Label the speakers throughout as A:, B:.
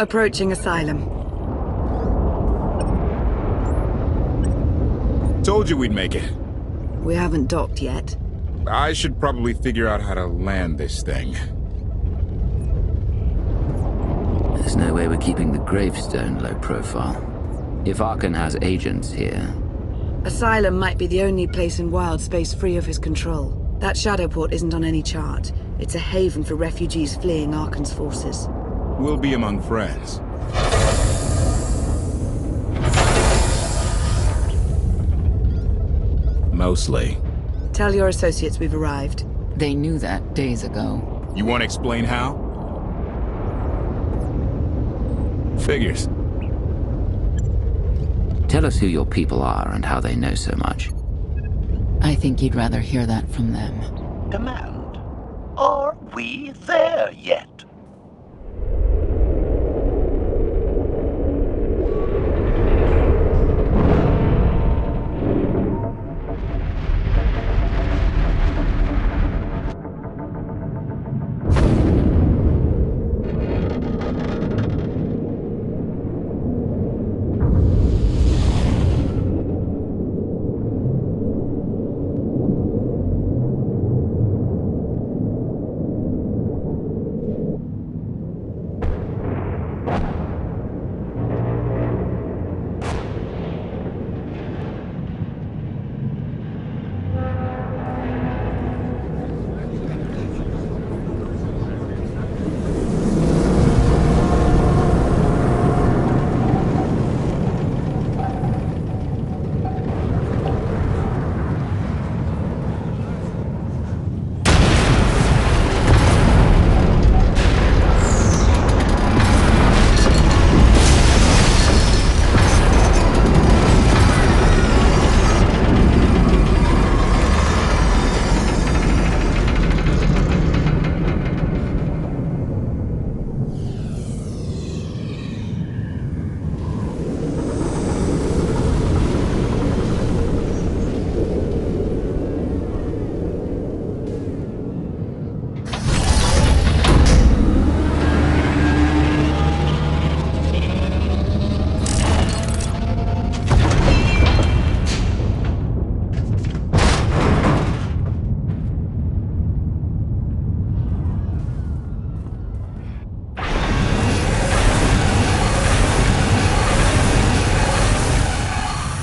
A: Approaching Asylum.
B: Told you we'd make it.
A: We haven't docked yet.
B: I should probably figure out how to land this thing.
C: There's no way we're keeping the gravestone low profile. If Arkan has agents here...
A: Asylum might be the only place in wild space free of his control. That shadow port isn't on any chart. It's a haven for refugees fleeing Arkan's forces.
B: We'll be among friends. Mostly.
A: Tell your associates we've arrived.
D: They knew that days ago.
B: You want to explain how? Figures.
C: Tell us who your people are and how they know so much.
D: I think you'd rather hear that from them.
E: Command. Are we there yet?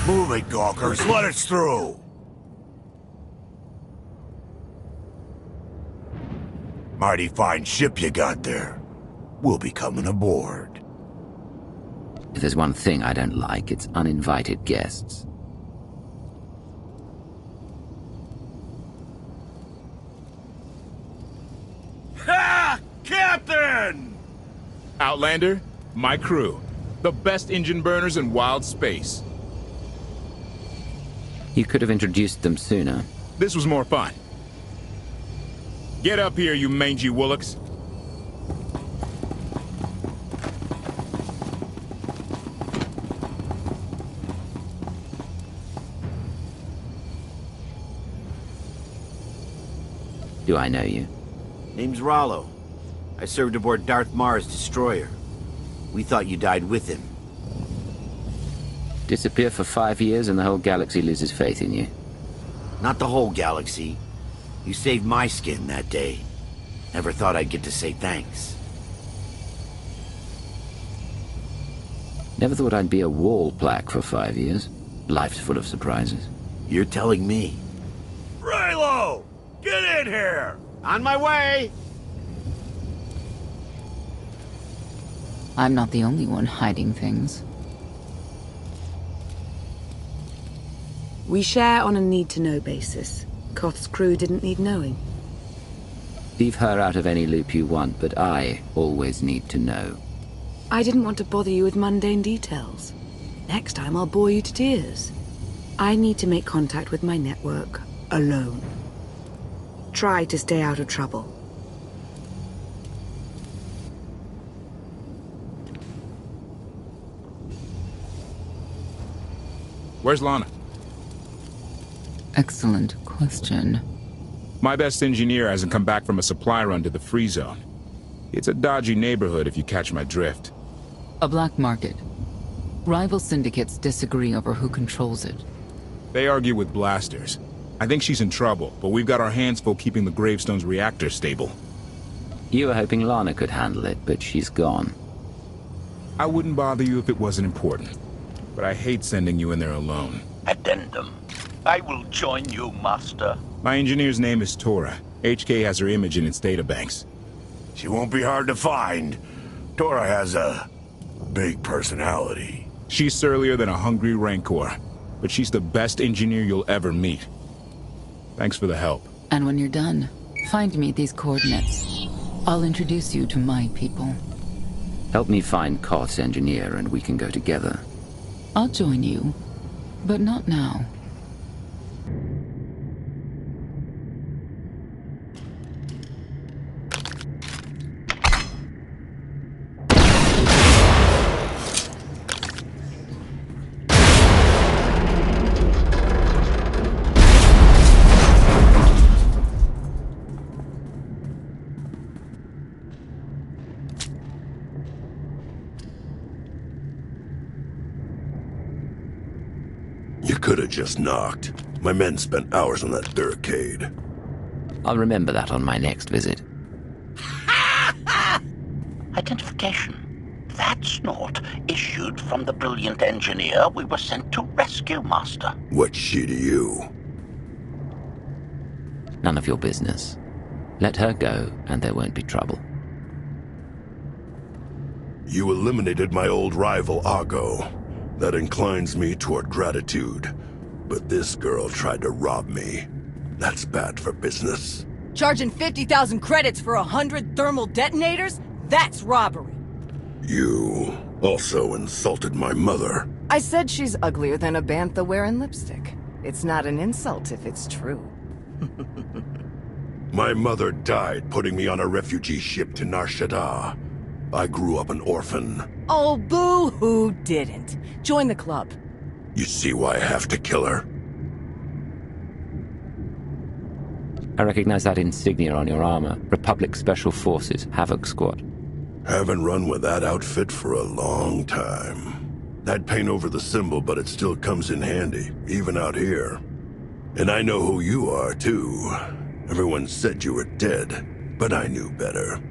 F: Move it, gawkers. Let us through. Mighty fine ship you got there. We'll be coming aboard.
C: If there's one thing I don't like, it's uninvited guests.
F: Ha! Captain!
B: Outlander, my crew. The best engine burners in wild space.
C: You could have introduced them sooner.
B: This was more fun. Get up here, you mangy woolocks.
C: Do I know you?
G: Name's Rollo. I served aboard Darth Marr's destroyer. We thought you died with him.
C: Disappear for 5 years and the whole galaxy loses faith in you.
G: Not the whole galaxy. You saved my skin that day. Never thought I'd get to say thanks.
C: Never thought I'd be a wall plaque for 5 years. Life's full of surprises.
G: You're telling me.
F: Raylo! Get in here!
G: On my way!
D: I'm not the only one hiding things.
A: We share on a need-to-know basis. Koth's crew didn't need knowing.
C: Leave her out of any loop you want, but I always need to know.
A: I didn't want to bother you with mundane details. Next time I'll bore you to tears. I need to make contact with my network, alone. Try to stay out of trouble.
B: Where's Lana?
D: Excellent question.
B: My best engineer hasn't come back from a supply run to the free zone. It's a dodgy neighborhood if you catch my drift.
D: A black market. Rival syndicates disagree over who controls it.
B: They argue with blasters. I think she's in trouble, but we've got our hands full keeping the Gravestone's reactor stable.
C: You were hoping Lana could handle it, but she's gone.
B: I wouldn't bother you if it wasn't important, but I hate sending you in there alone.
E: Addendum. I will join you, Master.
B: My engineer's name is Tora. HK has her image in its databanks.
F: She won't be hard to find. Tora has a big personality.
B: She's surlier than a hungry rancor, but she's the best engineer you'll ever meet. Thanks for the help.
D: And when you're done, find me at these coordinates. I'll introduce you to my people.
C: Help me find Koth's engineer and we can go together.
D: I'll join you, but not now.
F: You could have just knocked. My men spent hours on that barricade.
C: I'll remember that on my next visit.
E: Identification. That's not issued from the brilliant engineer we were sent to rescue, Master.
F: What's she to you?
C: None of your business. Let her go, and there won't be trouble.
F: You eliminated my old rival, Argo. That inclines me toward gratitude. But this girl tried to rob me. That's bad for business.
H: Charging 50,000 credits for 100 thermal detonators? That's robbery.
F: You also insulted my mother.
H: I said she's uglier than a bantha wearing lipstick. It's not an insult if it's true.
F: My mother died putting me on a refugee ship to Nar Shaddaa. I grew up an orphan.
H: Oh, boo-hoo didn't. Join the club.
F: You see why I have to kill her?
C: I recognize that insignia on your armor. Republic Special Forces, Havoc Squad.
F: Haven't run with that outfit for a long time. I'd paint over the symbol, but it still comes in handy, even out here. And I know who you are, too. Everyone said you were dead, but I knew better.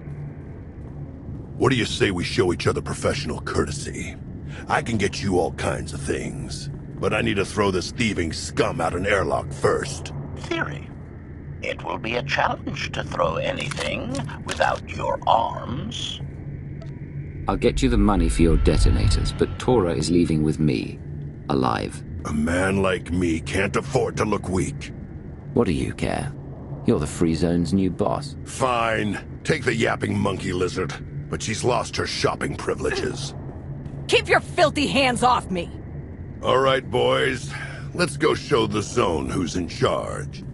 F: What do you say we show each other professional courtesy? I can get you all kinds of things, but I need to throw this thieving scum out an airlock first.
E: Theory. It will be a challenge to throw anything without your arms.
C: I'll get you the money for your detonators, but Tora is leaving with me. Alive.
F: A man like me can't afford to look weak.
C: What do you care? You're the Free Zone's new boss.
F: Fine. Take the yapping monkey lizard. But she's lost her shopping privileges.
H: Keep your filthy hands off me!
F: All right, boys. Let's go show the zone who's in charge.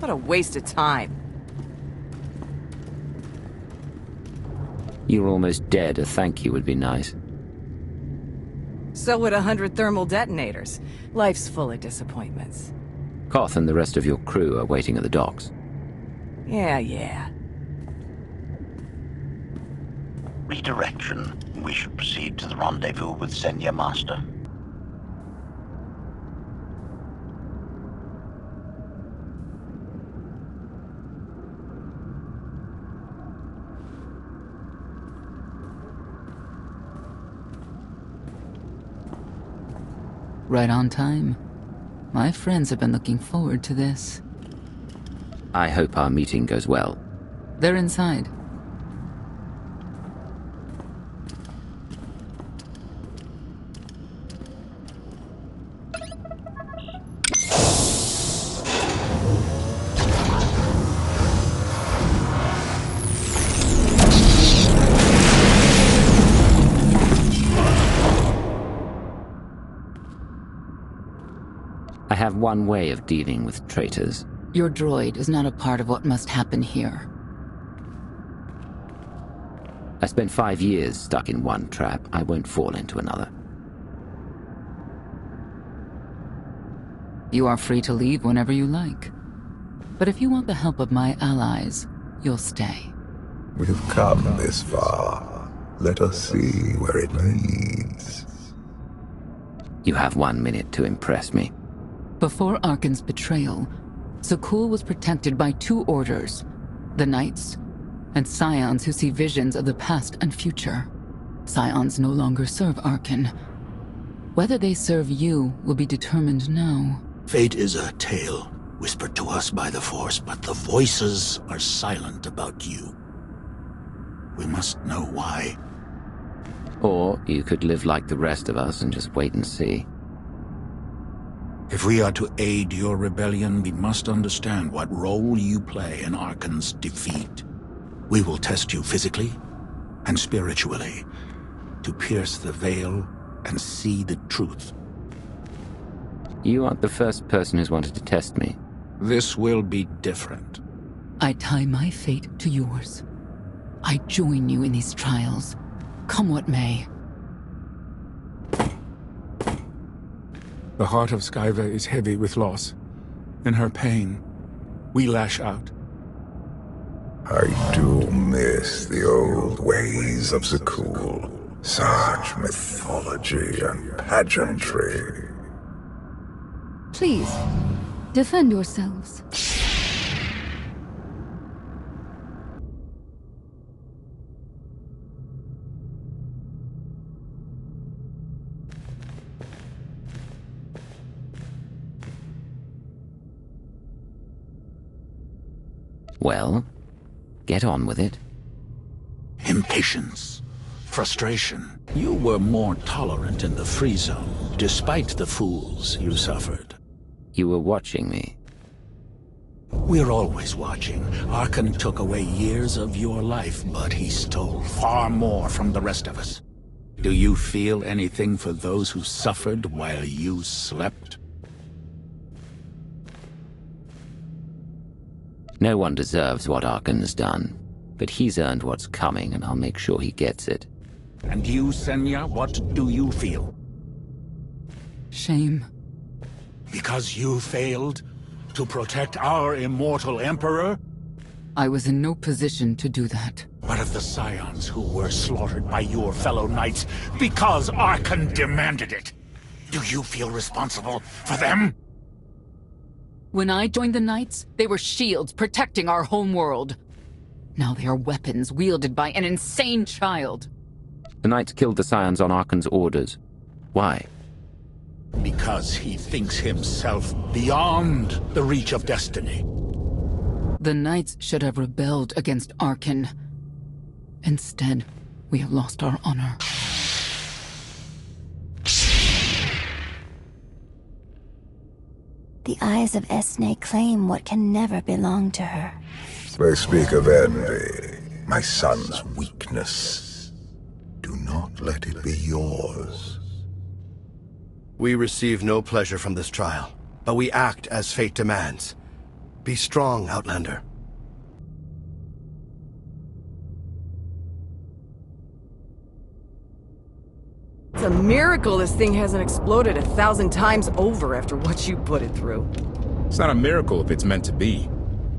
H: What a waste of time.
C: You're almost dead. A thank you would be nice.
H: So would 100 thermal detonators. Life's full of disappointments.
C: Koth and the rest of your crew are waiting at the docks.
H: Yeah.
E: Redirection. We should proceed to the rendezvous with Senya, Master.
D: Right on time. My friends have been looking forward to this.
C: I hope our meeting goes well.
D: They're inside.
C: I have one way of dealing with traitors.
D: Your droid is not a part of what must happen here.
C: I spent 5 years stuck in one trap. I won't fall into another.
D: You are free to leave whenever you like. But if you want the help of my allies, you'll stay.
I: We've come this far. Let us see where it leads.
C: You have 1 minute to impress me.
D: Before Arkan's betrayal, Zakul was protected by 2 orders, the Knights, and Scions who see visions of the past and future. Scions no longer serve Arkan. Whether they serve you will be determined now.
E: Fate is a tale whispered to us by the Force, but the voices are silent about you. We must know why.
C: Or you could live like the rest of us and just wait and see.
E: If we are to aid your rebellion, we must understand what role you play in Arkan's defeat. We will test you physically and spiritually to pierce the veil and see the truth.
C: You aren't the first person who's wanted to test me.
E: This will be different.
D: I tie my fate to yours. I join you in these trials, come what may.
B: The heart of Skyva is heavy with loss. In her pain, we lash out.
I: I do miss the old ways of Zakul. Such mythology and pageantry.
J: Please, defend yourselves.
C: Well, get on with it.
E: Impatience. Frustration. You were more tolerant in the free zone, despite the fools you suffered.
C: You were watching me.
E: We're always watching. Arkan took away years of your life, but he stole far more from the rest of us. Do you feel anything for those who suffered while you slept?
C: No one deserves what Arkan's done, but he's earned what's coming, and I'll make sure he gets it.
E: And you, Senya, what do you feel?
D: Shame.
E: Because you failed to protect our immortal Emperor?
D: I was in no position to do that.
E: What of the Scions who were slaughtered by your fellow Knights because Arkan demanded it? Do you feel responsible for them?
D: When I joined the Knights, they were shields protecting our homeworld. Now they are weapons wielded by an insane child.
C: The Knights killed the Scions on Arkan's orders. Why?
E: Because he thinks himself beyond the reach of destiny.
D: The Knights should have rebelled against Arkan. Instead, we have lost our honor.
K: The eyes of Esne claim what can never belong to her.
I: They speak of envy, my son's weakness. Do not let it be yours.
L: We receive no pleasure from this trial, but we act as fate demands. Be strong, Outlander.
H: It's a miracle this thing hasn't exploded 1,000 times over after what you put it through.
B: It's not a miracle if it's meant to be.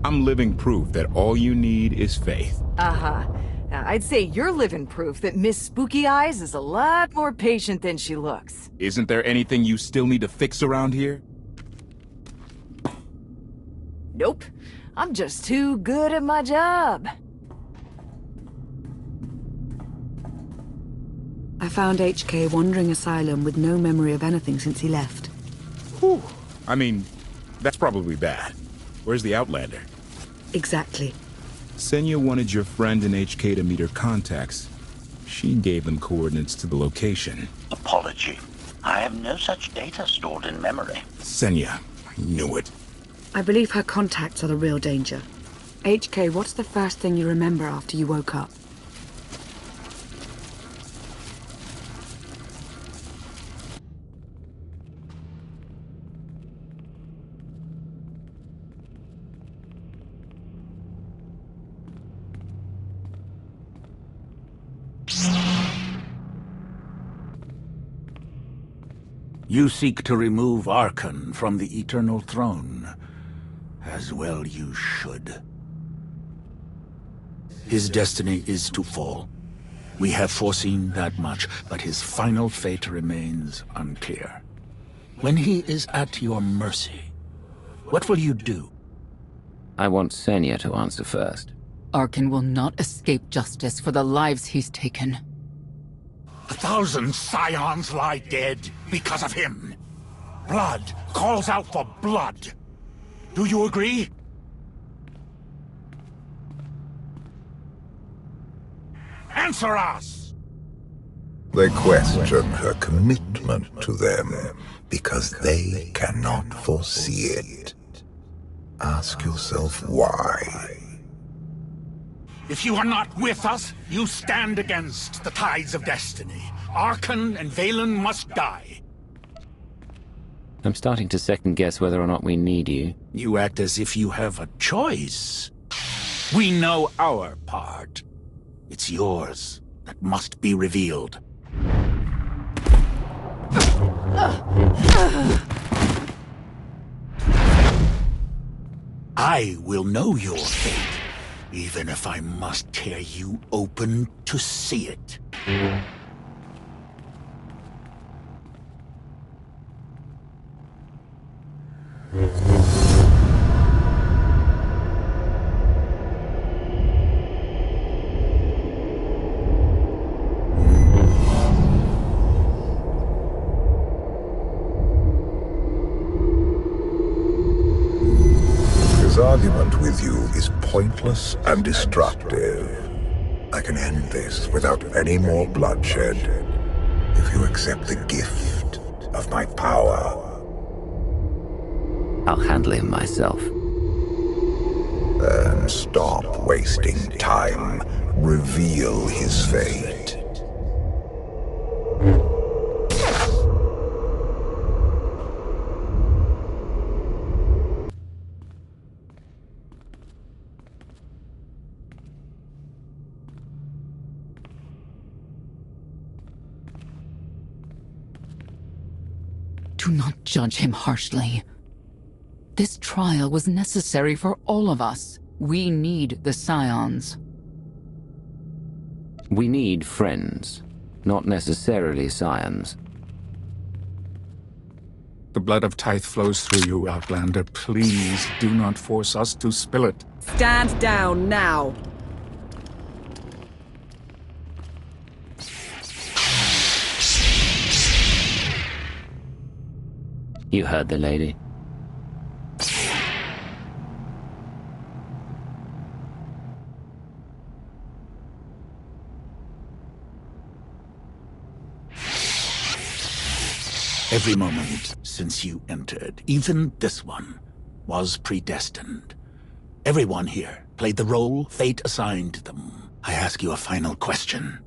B: I'm living proof that all you need is faith.
H: Uh-huh. Now, I'd say you're living proof that Miss Spooky Eyes is a lot more patient than she looks.
B: Isn't there anything you still need to fix around here?
H: Nope. I'm just too good at my job.
A: I found HK wandering Asylum with no memory of anything since he left.
B: Whew. I mean, that's probably bad. Where's the Outlander?
A: Exactly.
B: Senya wanted your friend in HK to meet her contacts. She gave them coordinates to the location.
E: Apology. I have no such data stored in memory.
B: Senya, I knew it.
A: I believe her contacts are the real danger. HK, what's the first thing you remember after you woke up?
E: You seek to remove Arkan from the Eternal Throne. As well you should. His destiny is to fall. We have foreseen that much, but his final fate remains unclear. When he is at your mercy, what will you do?
C: I want Senya to answer first.
D: Arkin will not escape justice for the lives he's taken.
E: 1,000 scions lie dead because of him. Blood calls out for blood. Do you agree? Answer us!
I: They question her commitment to them because they cannot foresee it. Ask yourself why.
E: If you are not with us, you stand against the tides of destiny. Arkan and Valen must die.
C: I'm starting to second-guess whether or not we need you.
E: You act as if you have a choice. We know our part. It's yours that must be revealed. I will know your fate, even if I must tear you open to see it.
I: His argument with you is pointless and destructive. I can end this without any more bloodshed if you accept the gift of my power.
C: I'll handle him myself.
I: Then stop wasting time. Reveal his fate.
D: Do not judge him harshly. This trial was necessary for all of us. We need the Scions.
C: We need friends, not necessarily scions.
E: The blood of Tithe flows through you, Outlander. Please do not force us to spill it.
A: Stand down now.
C: You heard the lady.
E: Every moment since you entered, even this one, was predestined. Everyone here played the role fate assigned them. I ask you a final question.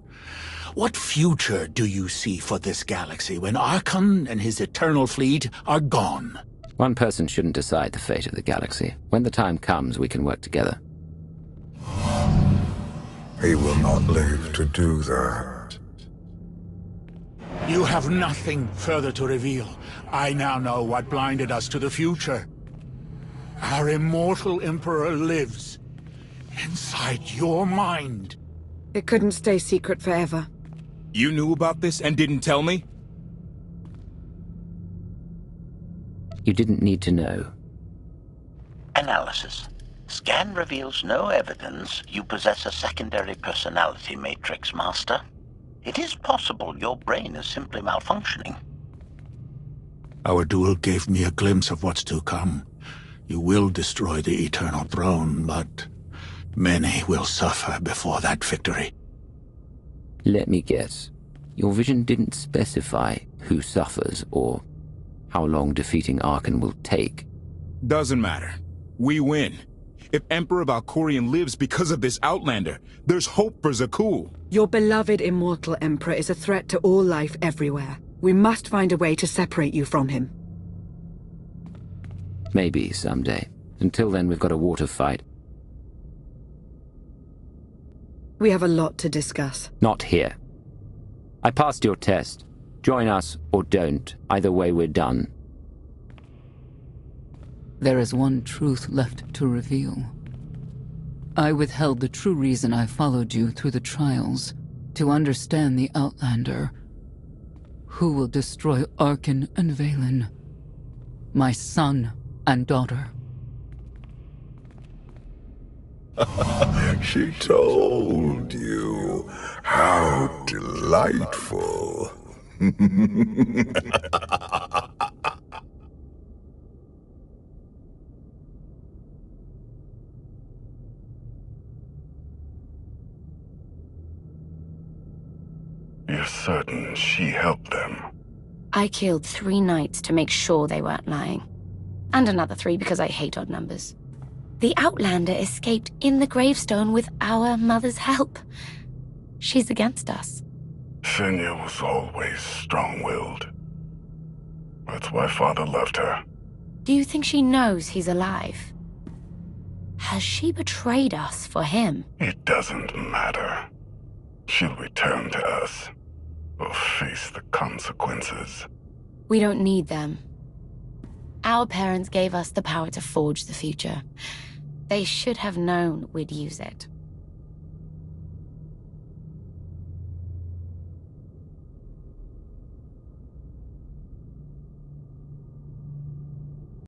E: What future do you see for this galaxy when Archon and his eternal fleet are gone?
C: One person shouldn't decide the fate of the galaxy. When the time comes, we can work together.
I: He will not live to do that.
E: You have nothing further to reveal. I now know what blinded us to the future. Our immortal Emperor lives inside your mind.
A: It couldn't stay secret forever.
B: You knew about this and didn't tell me?
C: You didn't need to know.
M: Analysis. Scan reveals no evidence you possess a secondary personality matrix, Master. It is possible your brain is simply malfunctioning.
E: Our duel gave me a glimpse of what's to come. You will destroy the Eternal Throne, but many will suffer before that victory.
C: Let me guess. Your vision didn't specify who suffers or how long defeating Archon will take.
B: Doesn't matter. We win. If Emperor Valkorion lives because of this Outlander, there's hope for Zakul.
A: Your beloved immortal Emperor is a threat to all life everywhere. We must find a way to separate you from him.
C: Maybe someday. Until then, we've got a war to fight.
A: We have a lot to discuss.
C: Not here. I passed your test. Join us or don't. Either way, we're done.
D: There is one truth left to reveal. I withheld the true reason I followed you through the trials, to understand the Outlander, who will destroy Arkan and Valen, my son and daughter.
I: She told you. How delightful.
F: You're certain she helped them?
N: I killed 3 knights to make sure they weren't lying. And another 3 because I hate odd numbers. The Outlander escaped in the gravestone with our mother's help. She's against us.
F: Senya was always strong-willed. That's why Father loved her.
N: Do you think she knows he's alive? Has she betrayed us for him?
F: It doesn't matter. She'll return to us, or face the consequences.
N: We don't need them. Our parents gave us the power to forge the future. They should have known we'd use it.